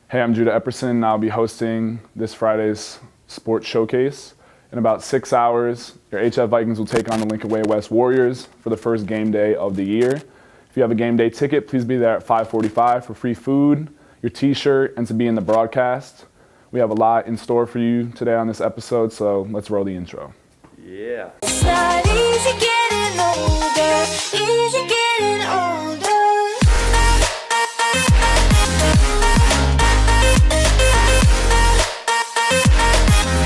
Hey, I'm Judah Epperson, and I'll be hosting this Friday's Sports Showcase. In about 6 hours, your HF Vikings will take on the Lincoln Way West Warriors for the first game day of the year. If you have a game day ticket, please be there at 5:45 for free food, your t-shirt, and to be in the broadcast. We have a lot in store for you today on this episode, so let's roll the intro. Yeah. It's not easy getting older, easy getting older.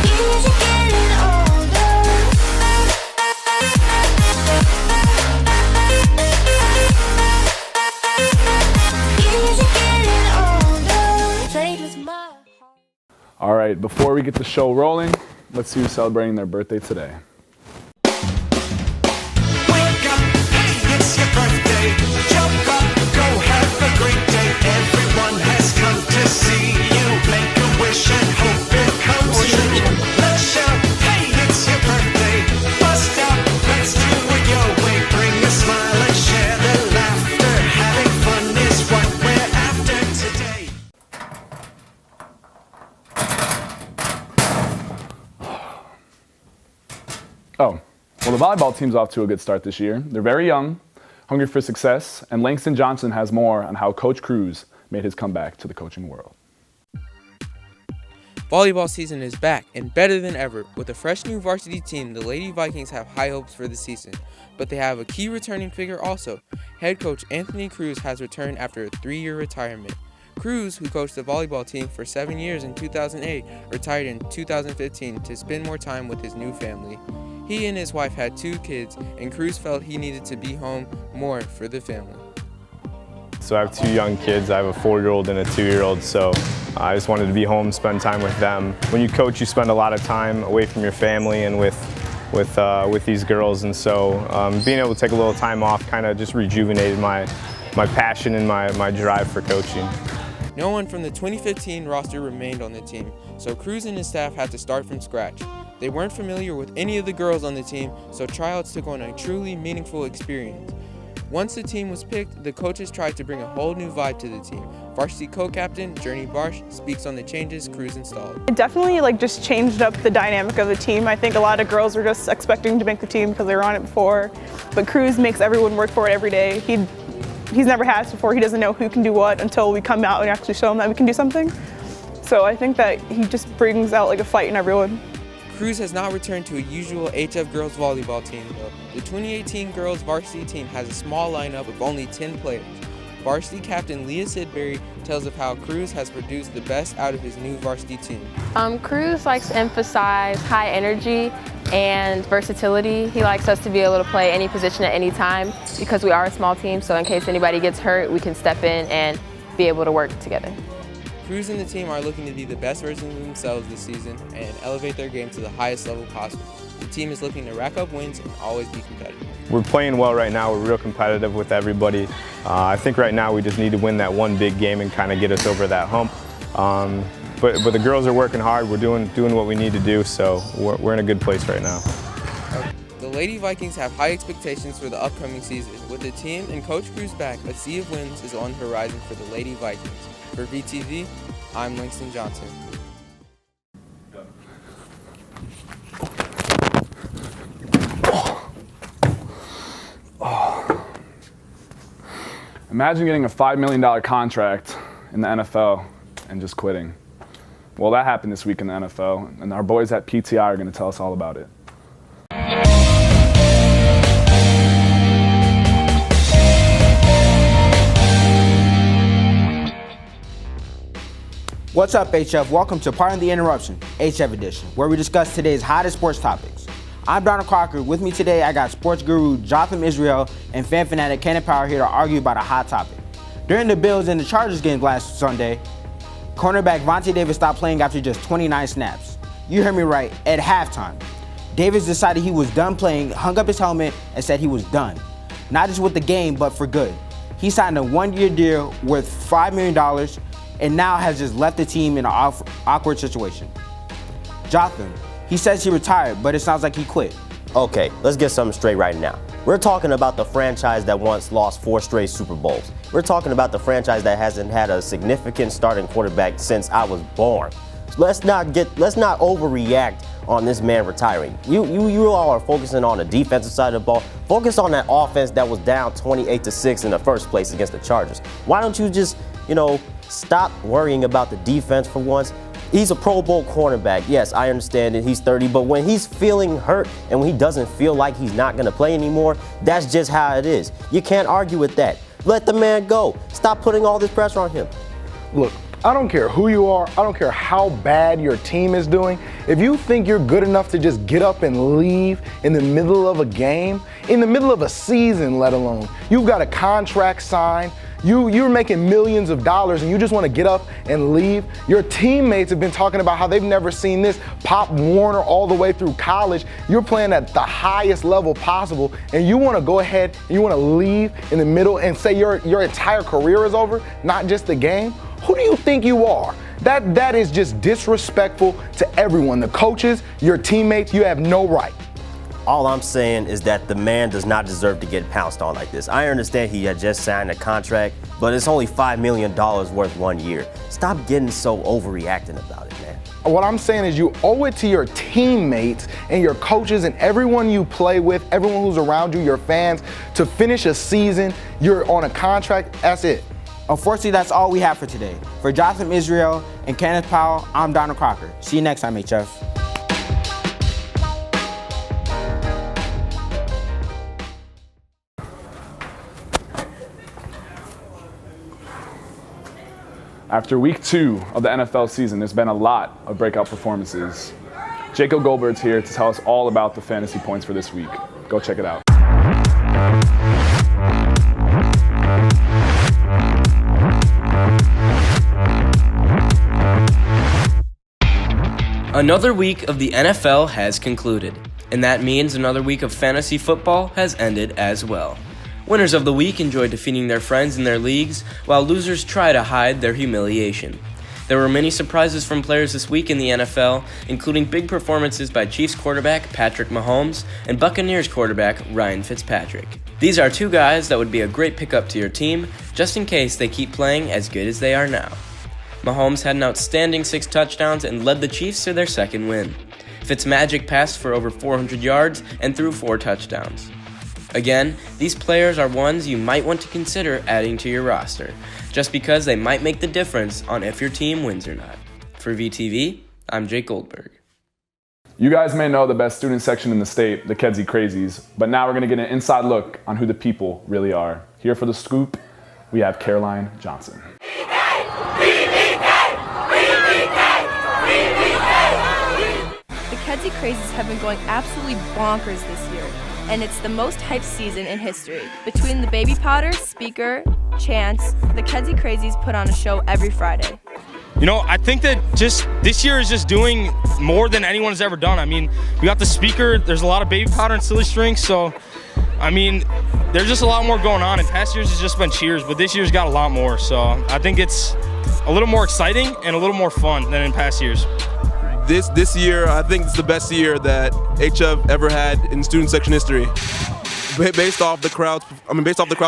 Easy getting older. Easy getting older. Played with my heart. All right, before we get the show rolling, let's see who's celebrating their birthday today. Wake up, hey, it's your birthday. Jump up, go have a great day. Everyone has come to see you. Make a wish and hope it comes true. Let's shout, hey, it's your birthday. Bust out, let's do it your way. Bring a smile and share the laughter. Having fun is what we're after today. Oh, well, the volleyball team's off to a good start this year. They're very young, hungry for success, and Langston Johnson has more on how Coach Cruz made his comeback to the coaching world. Volleyball season is back and better than ever. With a fresh new varsity team, the Lady Vikings have high hopes for the season. But they have a key returning figure also. Head coach Anthony Cruz has returned after a 3-year retirement. Cruz, who coached the volleyball team for 7 years in 2008, retired in 2015 to spend more time with his new family. He and his wife had 2 kids, and Cruz felt he needed to be home more for the family. So I have 2 young kids. I have a 4-year-old and a 2-year-old, so I just wanted to be home, spend time with them. When you coach, you spend a lot of time away from your family and with these girls, and so being able to take a little time off kind of just rejuvenated my passion and my drive for coaching. No one from the 2015 roster remained on the team, so Cruz and his staff had to start from scratch. They weren't familiar with any of the girls on the team, so tryouts took on a truly meaningful experience. Once the team was picked, the coaches tried to bring a whole new vibe to the team. Varsity co-captain Journey Barsh speaks on the changes Cruz installed. It definitely just changed up the dynamic of the team. I think a lot of girls were just expecting to make the team because they were on it before, but Cruz makes everyone work for it every day. He's never had this before. He doesn't know who can do what until we come out and actually show him that we can do something. So I think that he just brings out a fight in everyone. Cruz has not returned to a usual HF girls volleyball team though. The 2018 girls varsity team has a small lineup of only 10 players. Varsity captain Leah Sidbury tells of how Cruz has produced the best out of his new varsity team. Cruz likes to emphasize high energy and versatility. He likes us to be able to play any position at any time because we are a small team, so in case anybody gets hurt, we can step in and be able to work together. Cruz and the team are looking to be the best version of themselves this season and elevate their game to the highest level possible. The team is looking to rack up wins and always be competitive. We're playing well right now. We're real competitive with everybody. I think right now we just need to win that one big game and kind of get us over that hump. But the girls are working hard. We're doing what we need to do, so we're in a good place right now. The Lady Vikings have high expectations for the upcoming season. With the team and Coach Cruz back, a sea of wins is on the horizon for the Lady Vikings. For VTV, I'm Langston Johnson. Imagine getting a $5 million contract in the NFL and just quitting. Well, that happened this week in the NFL, and our boys at PTI are going to tell us all about it. What's up, HF? Welcome to Pardon the Interruption, HF Edition, where we discuss today's hottest sports topics. I'm Donald Crocker. With me today, I got sports guru Jotham Israel and fan fanatic Kenneth Power here to argue about a hot topic. During the Bills and the Chargers game last Sunday, cornerback Vontae Davis stopped playing after just 29 snaps. You heard me right, at halftime. Davis decided he was done playing, hung up his helmet, and said he was done. Not just with the game, but for good. He signed a 1-year deal worth $5 million and now has just left the team in an awkward situation. Jotham, he says he retired, but it sounds like he quit. Okay, let's get something straight right now. We're talking about the franchise that once lost 4 straight Super Bowls. We're talking about the franchise that hasn't had a significant starting quarterback since I was born. Let's not overreact on this man retiring. You all are focusing on the defensive side of the ball. Focus on that offense that was down 28-6 in the first place against the Chargers. Why don't you just, stop worrying about the defense for once? He's a Pro Bowl cornerback. Yes, I understand that he's 30, but when he's feeling hurt and when he doesn't feel like he's not going to play anymore, that's just how it is. You can't argue with that. Let the man go. Stop putting all this pressure on him. Look, I don't care who you are. I don't care how bad your team is doing. If you think you're good enough to just get up and leave in the middle of a game, in the middle of a season, let alone, you've got a contract signed, you're making millions of dollars and you just want to get up and leave. Your teammates have been talking about how they've never seen this. Pop Warner all the way through college. You're playing at the highest level possible and you want to go ahead and you want to leave in the middle and say your entire career is over, not just the game? Who do you think you are? That is just disrespectful to everyone. The coaches, your teammates, you have no right. All I'm saying is that the man does not deserve to get pounced on like this. I understand he had just signed a contract, but it's only $5 million worth 1 year. Stop getting so overreacting about it, man. What I'm saying is you owe it to your teammates and your coaches and everyone you play with, everyone who's around you, your fans, to finish a season. You're on a contract, that's it. Unfortunately, that's all we have for today. For Jotham Israel and Kenneth Powell, I'm Donald Crocker. See you next time, HF. After week 2 of the NFL season, there's been a lot of breakout performances. Jacob Goldberg's here to tell us all about the fantasy points for this week. Go check it out. Another week of the NFL has concluded, and that means another week of fantasy football has ended as well. Winners of the week enjoy defeating their friends in their leagues, while losers try to hide their humiliation. There were many surprises from players this week in the NFL, including big performances by Chiefs quarterback Patrick Mahomes and Buccaneers quarterback Ryan Fitzpatrick. These are 2 guys that would be a great pickup to your team, just in case they keep playing as good as they are now. Mahomes had an outstanding 6 touchdowns and led the Chiefs to their second win. Fitzmagic passed for over 400 yards and threw 4 touchdowns. Again, these players are ones you might want to consider adding to your roster, just because they might make the difference on if your team wins or not. For VTV, I'm Jake Goldberg. You guys may know the best student section in the state, the Kedzie Crazies, but now we're going to get an inside look on who the people really are. Here for the scoop, we have Caroline Johnson. The Kedzie Crazies have been going absolutely bonkers this year, and it's the most hyped season in history. Between the Baby Potter, Speaker, Chance, the Kedzie Crazies put on a show every Friday. I think that just this year is just doing more than anyone has ever done. I mean, we got the Speaker, there's a lot of Baby Powder and Silly Strings, so, I mean, there's just a lot more going on. In past years, it's just been cheers, but this year's got a lot more, so I think it's a little more exciting and a little more fun than in past years. This year, I think it's the best year that HF ever had in student section history. Based off the crowd's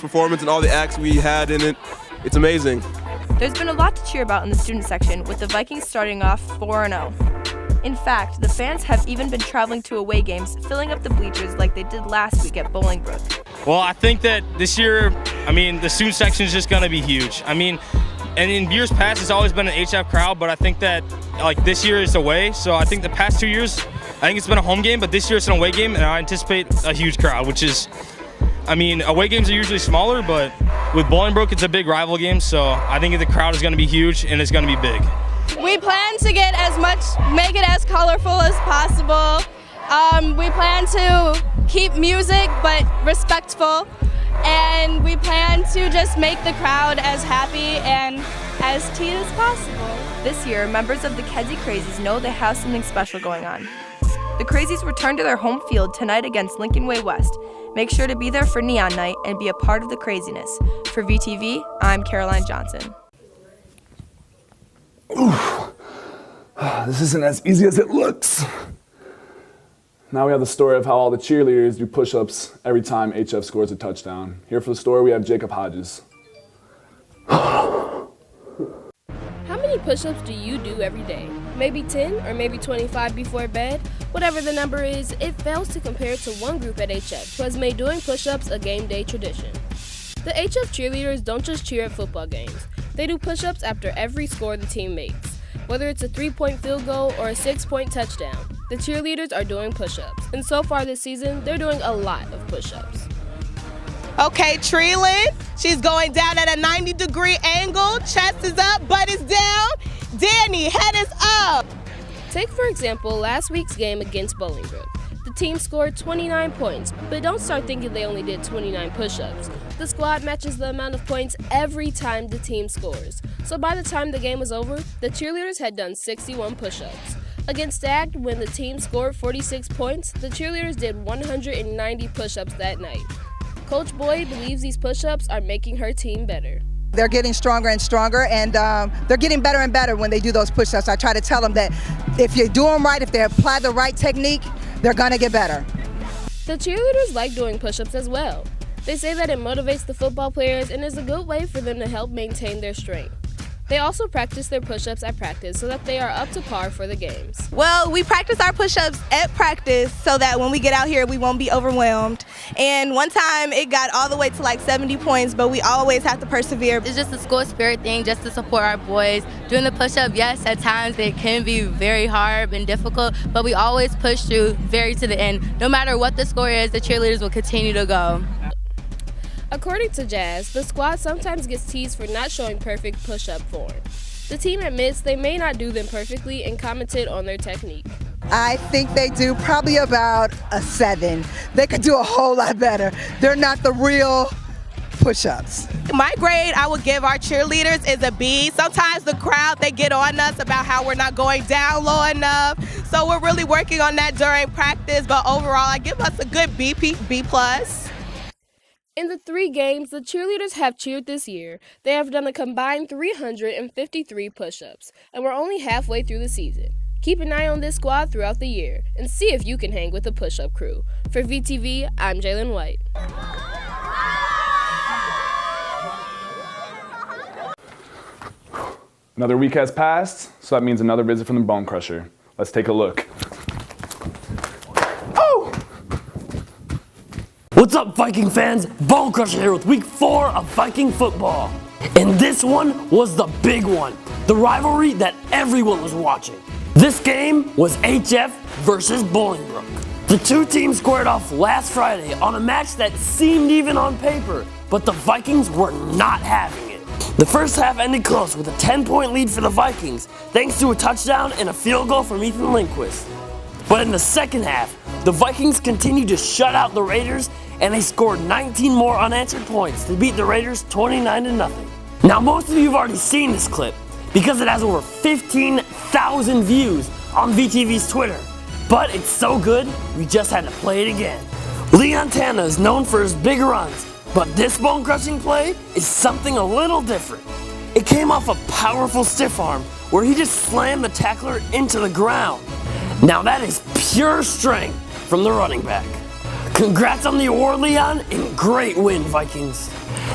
performance and all the acts we had in it, it's amazing. There's been a lot to cheer about in the student section, with the Vikings starting off 4-0. In fact, the fans have even been traveling to away games, filling up the bleachers like they did last week at Bolingbrook. Well, I think that this year, the student section is just going to be huge. And in years past, it's always been an HF crowd, but I think that this year is away. So I think the past 2 years, I think it's been a home game, but this year it's an away game, and I anticipate a huge crowd, which is, away games are usually smaller, but with Bolingbrook, it's a big rival game, so I think the crowd is going to be huge, and it's going to be big. We plan to make it as colorful as possible. We plan to keep music, but respectful. And we plan to just make the crowd as happy and as teen as possible. This year, members of the Kedzie Crazies know they have something special going on. The Crazies return to their home field tonight against Lincoln Way West. Make sure to be there for Neon Night and be a part of the craziness. For VTV, I'm Caroline Johnson. Ooh, this isn't as easy as it looks. Now we have the story of how all the cheerleaders do push-ups every time HF scores a touchdown. Here for the story, we have Jacob Hodges. How many push-ups do you do every day? Maybe 10 or maybe 25 before bed? Whatever the number is, it fails to compare to one group at HF who has made doing push-ups a game day tradition. The HF cheerleaders don't just cheer at football games. They do push-ups after every score the team makes. Whether it's a 3-point field goal or a 6-point touchdown, the cheerleaders are doing push-ups. And so far this season, they're doing a lot of push-ups. Okay, Treeland, she's going down at a 90-degree angle. Chest is up, butt is down. Danny, head is up. Take, for example, last week's game against Bolingbrook. The team scored 29 points, but don't start thinking they only did 29 push-ups. The squad matches the amount of points every time the team scores. So by the time the game was over, the cheerleaders had done 61 push-ups. Against Stagged, when the team scored 46 points, the cheerleaders did 190 push-ups that night. Coach Boyd believes these push-ups are making her team better. They're getting stronger and stronger, and they're getting better and better when they do those push-ups. I try to tell them that if you do them right, if they apply the right technique, they're gonna get better. The cheerleaders like doing push-ups as well. They say that it motivates the football players and is a good way for them to help maintain their strength. They also practice their push-ups at practice so that they are up to par for the games. Well, we practice our push-ups at practice so that when we get out here, we won't be overwhelmed. And one time it got all the way to like 70 points, but we always have to persevere. It's just a school spirit thing, just to support our boys. Doing the push-up, yes, at times it can be very hard and difficult, but we always push through very to the end. No matter what the score is, the cheerleaders will continue to go. According to Jazz, the squad sometimes gets teased for not showing perfect push-up form. The team admits they may not do them perfectly and commented on their technique. I think they do probably about a 7. They could do a whole lot better. They're not the real push-ups. My grade I would give our cheerleaders is a B. Sometimes the crowd, they get on us about how we're not going down low enough. So we're really working on that during practice, but overall I give us a good B+. In the 3 games the cheerleaders have cheered this year, they have done a combined 353 push-ups, and we're only halfway through the season. Keep an eye on this squad throughout the year, and see if you can hang with the push-up crew. For VTV, I'm Jalen White. Another week has passed, so that means another visit from the Bone Crusher. Let's take a look. What's up, Viking fans? Bone Crusher here with week 4 of Viking football. And this one was the big one, the rivalry that everyone was watching. This game was HF versus Bolingbrook. The two teams squared off last Friday on a match that seemed even on paper, but the Vikings were not having it. The first half ended close with a 10-point lead for the Vikings, thanks to a touchdown and a field goal from Ethan Lindquist. But in the second half, the Vikings continued to shut out the Raiders, and they scored 19 more unanswered points to beat the Raiders 29-0. Now, most of you have already seen this clip because it has over 15,000 views on VTV's Twitter. But it's so good, we just had to play it again. Leon Tana is known for his big runs, but this bone-crushing play is something a little different. It came off a powerful stiff arm where he just slammed the tackler into the ground. Now that is pure strength from the running back. Congrats on the award, Leon, and great win, Vikings.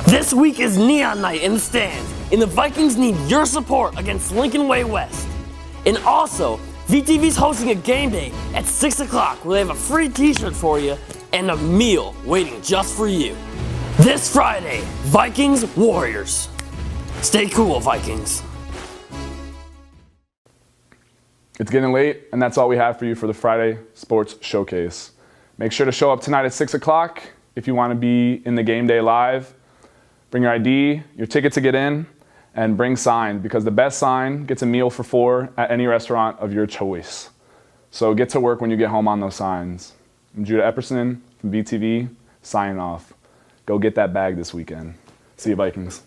This week is Neon Night in the stands, and the Vikings need your support against Lincoln Way West. And also, VTV's hosting a game day at 6 o'clock where they have a free t-shirt for you and a meal waiting just for you. This Friday, Vikings Warriors. Stay cool, Vikings. It's getting late, and that's all we have for you for the Friday Sports Showcase. Make sure to show up tonight at 6 o'clock if you want to be in the game day live. Bring your ID, your ticket to get in, and bring sign, because the best sign gets a meal for 4 at any restaurant of your choice. So get to work when you get home on those signs. I'm Judah Epperson from VTV, signing off. Go get that bag this weekend. See you, Vikings.